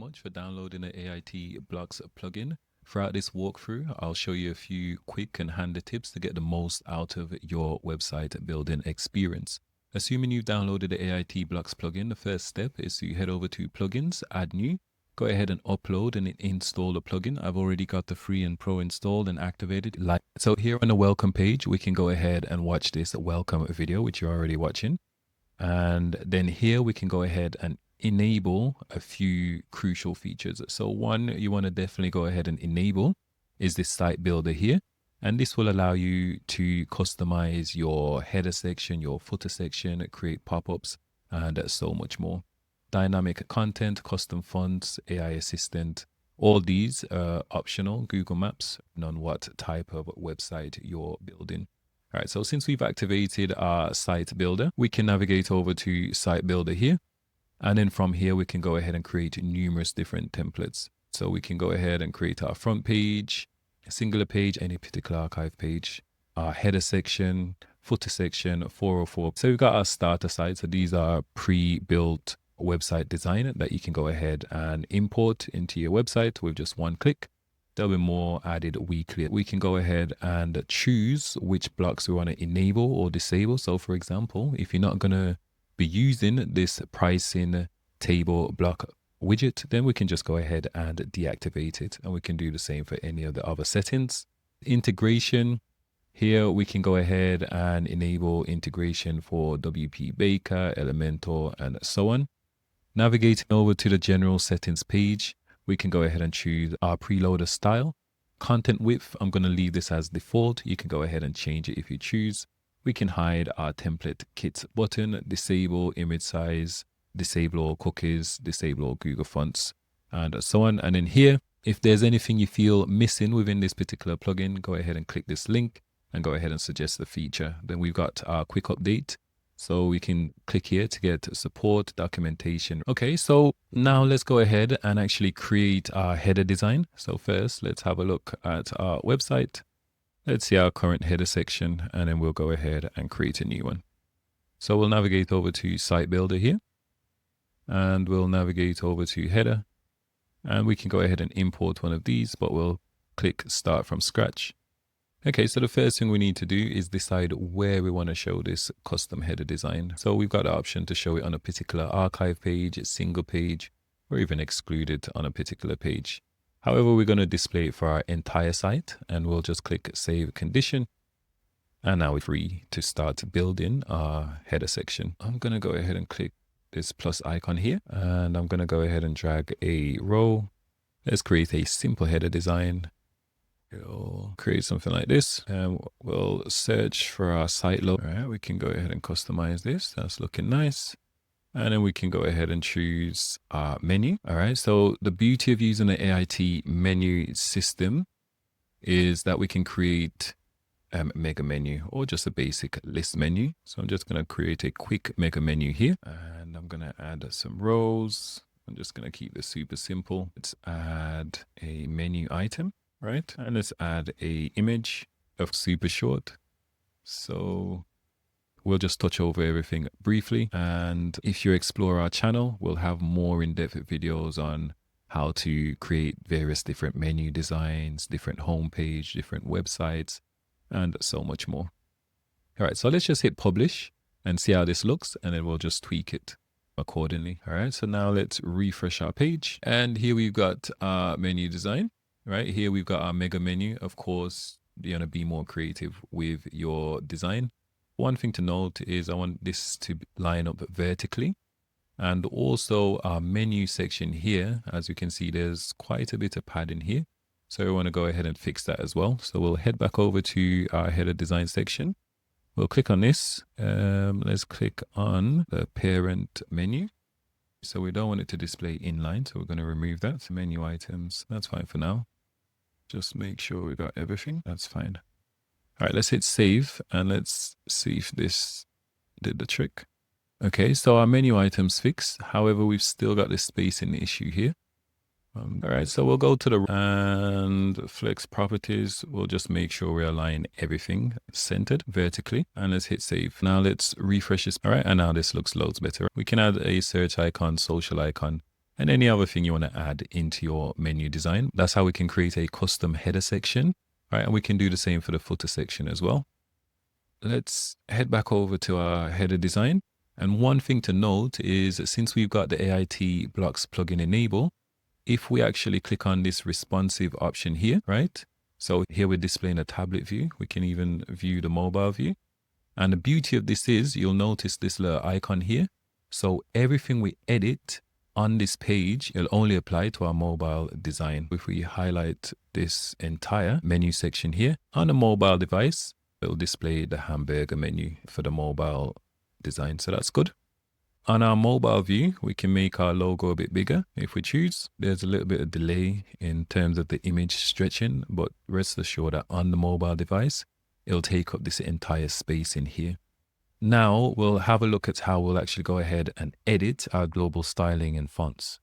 much for downloading the AIT Blocks plugin. Throughout this walkthrough, I'll show you a few quick and handy tips to get the most out of your website building experience. Assuming you've downloaded the AIT Blocks plugin, the first step is to head over to Plugins, Add New. Go ahead and upload and install the plugin. I've already got the free and pro installed and activated. So here on the welcome page, we can go ahead and watch this welcome video, which you're already watching. And then here we can go ahead and enable a few crucial features. So one you want to definitely go ahead and enable is this site builder here. And this will allow you to customize your header section, your footer section, create pop-ups, and so much more. Dynamic content, custom fonts, AI assistant, all these are optional. Google Maps, on what type of website you're building. All right, so since we've activated our site builder, we can navigate over to site builder here. And then from here, we can go ahead and create numerous different templates. So we can go ahead and create our front page, a singular page, any particular archive page, our header section, footer section, 404. So we've got our starter site. So these are pre-built website design that you can go ahead and import into your website with just one click. There'll be more added weekly. We can go ahead and choose which blocks we want to enable or disable. So for example, if you're not going to be using this pricing table block widget, then we can just go ahead and deactivate it. And we can do the same for any of the other settings. Integration. Here we can go ahead and enable integration for WP Baker, Elementor, and so on. Navigating over to the general settings page, we can go ahead and choose our preloader style. Content width, I'm going to leave this as default. You can go ahead and change it if you choose. We can hide our template kit button, disable image size, disable all cookies, disable all Google fonts, and so on. And then here, if there's anything you feel missing within this particular plugin, go ahead and click this link and go ahead and suggest the feature. Then we've got our quick update. So we can click here to get support, documentation. Okay, so now let's go ahead and actually create our header design. So first, let's have a look at our website. Let's see our current header section, and then we'll go ahead and create a new one. So we'll navigate over to Site Builder here, and we'll navigate over to Header, and we can go ahead and import one of these, but we'll click Start from Scratch. Okay, so the first thing we need to do is decide where we want to show this custom header design. So we've got the option to show it on a particular archive page, a single page, or even exclude it on a particular page. However, we're going to display it for our entire site, and we'll just click Save Condition. And now we're free to start building our header section. I'm going to go ahead and click this plus icon here, and I'm going to go ahead and drag a row. Let's create a simple header design. We'll create something like this, and we'll search for our site logo. All right, we can go ahead and customize this. That's looking nice. And then we can go ahead and choose our menu. All right, so the beauty of using the AIT menu system is that we can create a mega menu or just a basic list menu. So I'm just going to create a quick mega menu here, and I'm going to add some rows. I'm just going to keep this super simple. Let's add a menu item. Right, and let's add a image of super short. So we'll just touch over everything briefly. And if you explore our channel, we'll have more in-depth videos on how to create various different menu designs, different homepage, different websites, and so much more. All right, so let's just hit publish and see how this looks, and then we'll just tweak it accordingly. All right, so now let's refresh our page. And here we've got our menu design. Right here, we've got our mega menu. Of course, you're going to be more creative with your design. One thing to note is I want this to line up vertically. And also our menu section here, as you can see, there's quite a bit of padding here. So we want to go ahead and fix that as well. So we'll head back over to our header design section. We'll click on this. Let's click on the parent menu. So we don't want it to display inline. So we're going to remove that. Menu items, that's fine for now. Just make sure we got everything. That's fine. All right, let's hit save and let's see if this did the trick. Okay, so our menu items fixed. However, we've still got this spacing issue here. All right, so we'll go to the and flex properties. We'll just make sure we align everything centered vertically, and let's hit save. Now let's refresh this. All right, and now this looks loads better. We can add a search icon, social icon, and any other thing you want to add into your menu design. That's how we can create a custom header section, right? And we can do the same for the footer section as well. Let's head back over to our header design. And one thing to note is, since we've got the AIT blocks plugin enable, if we actually click on this responsive option here, right? So here we're displaying a tablet view. We can even view the mobile view. And the beauty of this is, you'll notice this little icon here. So everything we edit on this page, it'll only apply to our mobile design. If we highlight this entire menu section here on a mobile device, it'll display the hamburger menu for the mobile design. So that's good. On our mobile view, we can make our logo a bit bigger if we choose. There's a little bit of delay in terms of the image stretching, but rest assured that on the mobile device, it'll take up this entire space in here. Now we'll have a look at how we'll actually go ahead and edit our global styling and fonts.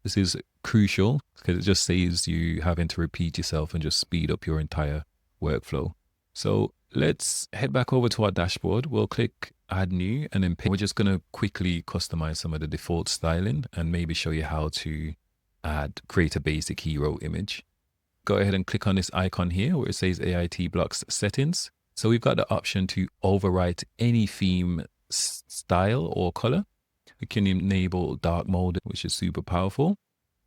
This is crucial because it just saves you having to repeat yourself and just speed up your entire workflow. So let's head back over to our dashboard. We'll click add new, and then we're just going to quickly customize some of the default styling and maybe show you how to create a basic hero image. Go ahead and click on this icon here where it says AIT blocks settings. So we've got the option to overwrite any theme style or color. We can enable dark mode, which is super powerful.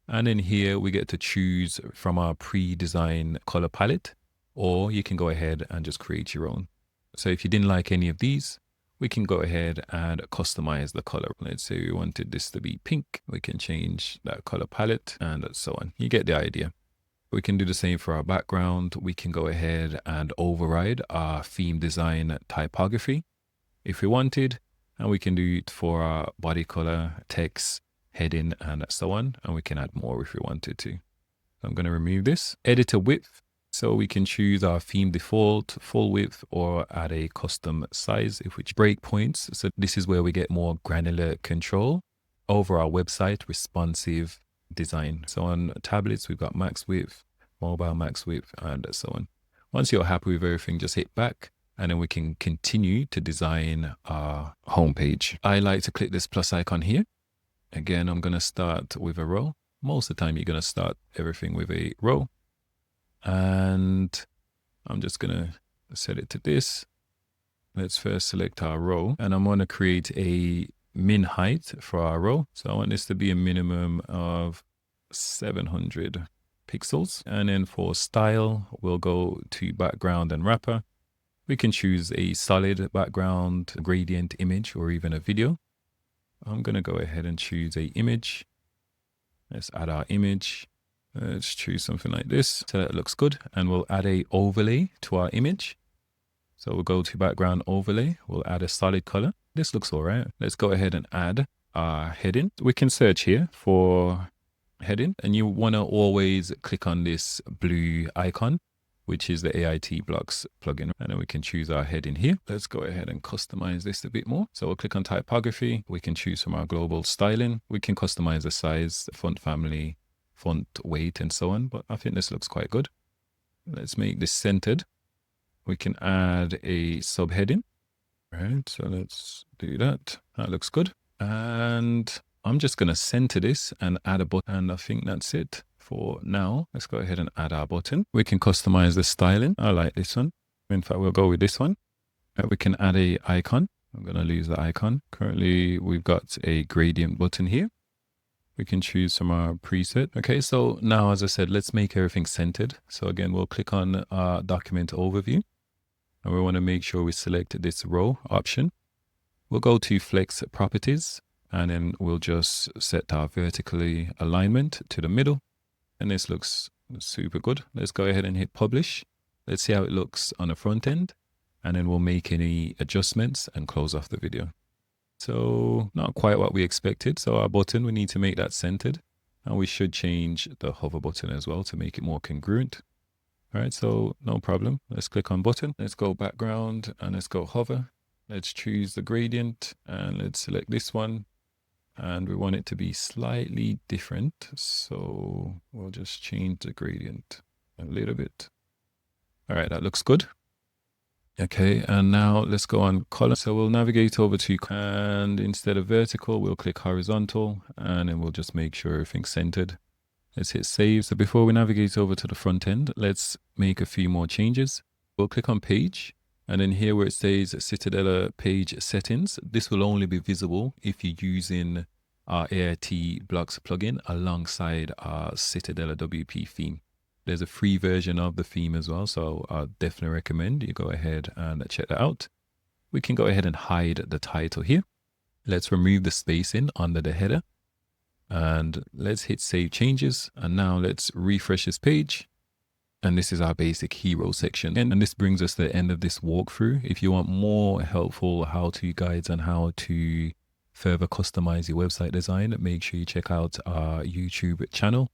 And then here we get to choose from our pre-designed color palette, or you can go ahead and just create your own. So if you didn't like any of these, we can go ahead and customize the color. Let's say we wanted this to be pink. We can change that color palette and so on. You get the idea. We can do the same for our background. We can go ahead and override our theme design typography if we wanted, and we can do it for our body color, text, heading, and so on. And we can add more if we wanted to. I'm going to remove this. Editor width. So we can choose our theme default, full width, or add a custom size if we breakpoints. So this is where we get more granular control over our website responsive design. So on tablets, we've got max width, mobile max width, and so on. Once you're happy with everything, just hit back, and then we can continue to design our homepage. I like to click this plus icon here. Again, I'm going to start with a row. Most of the time, you're going to start everything with a row. And I'm just going to set it to this. Let's first select our row, and I'm going to create a min height for our row. So I want this to be a minimum of 700 pixels. And then for style, we'll go to background and wrapper. We can choose a solid background, gradient image, or even a video. I'm going to go ahead and choose a image. Let's add our image. Let's choose something like this. So that looks good. And we'll add a overlay to our image. So we'll go to background overlay. We'll add a solid color. This looks all right. Let's go ahead and add our heading. We can search here for heading, and you want to always click on this blue icon, which is the AIT blocks plugin. And then we can choose our heading here. Let's go ahead and customize this a bit more. So we'll click on typography. We can choose from our global styling. We can customize the size, font family, font weight, and so on. But I think this looks quite good. Let's make this centered. We can add a subheading. Right, so let's do that. That looks good. And I'm just going to center this and add a button. And I think that's it for now. Let's go ahead and add our button. We can customize the styling. I like this one. In fact, we'll go with this one. We can add a icon. I'm going to lose the icon. Currently, we've got a gradient button here. We can choose from our preset. Okay, so now, as I said, let's make everything centered. So again, we'll click on our document overview, and we want to make sure we select this row option. We'll go to flex properties, and then we'll just set our vertically alignment to the middle. And this looks super good. Let's go ahead and hit publish. Let's see how it looks on the front end, and then we'll make any adjustments and close off the video. So not quite what we expected. So our button, we need to make that centered, and we should change the hover button as well to make it more congruent. All right, so no problem. Let's click on button. Let's go background and let's go hover. Let's choose the gradient and let's select this one. And we want it to be slightly different. So we'll just change the gradient a little bit. All right, that looks good. Okay, and now let's go on column. So we'll navigate over to, and instead of vertical, we'll click horizontal, and then we'll just make sure everything's centered. Let's hit save. So before we navigate over to the front end, let's make a few more changes. We'll click on page, and then here where it says Citadella page settings, this will only be visible if you're using our AIT blocks plugin alongside our Citadella WP theme. There's a free version of the theme as well, so I definitely recommend you go ahead and check that out. We can go ahead and hide the title here. Let's remove the spacing under the header, and let's hit save changes. And now let's refresh this page. And this is our basic hero section. And this brings us to the end of this walkthrough. If you want more helpful how-to guides on how to further customize your website design, make sure you check out our YouTube channel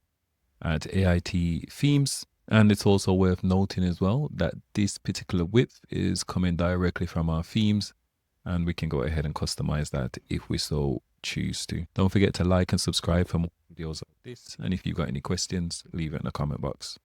at AIT Themes. And it's also worth noting as well that this particular width is coming directly from our themes, and we can go ahead and customize that if we so choose to. Don't forget to like and subscribe for more videos like this. And if you've got any questions, leave it in the comment box.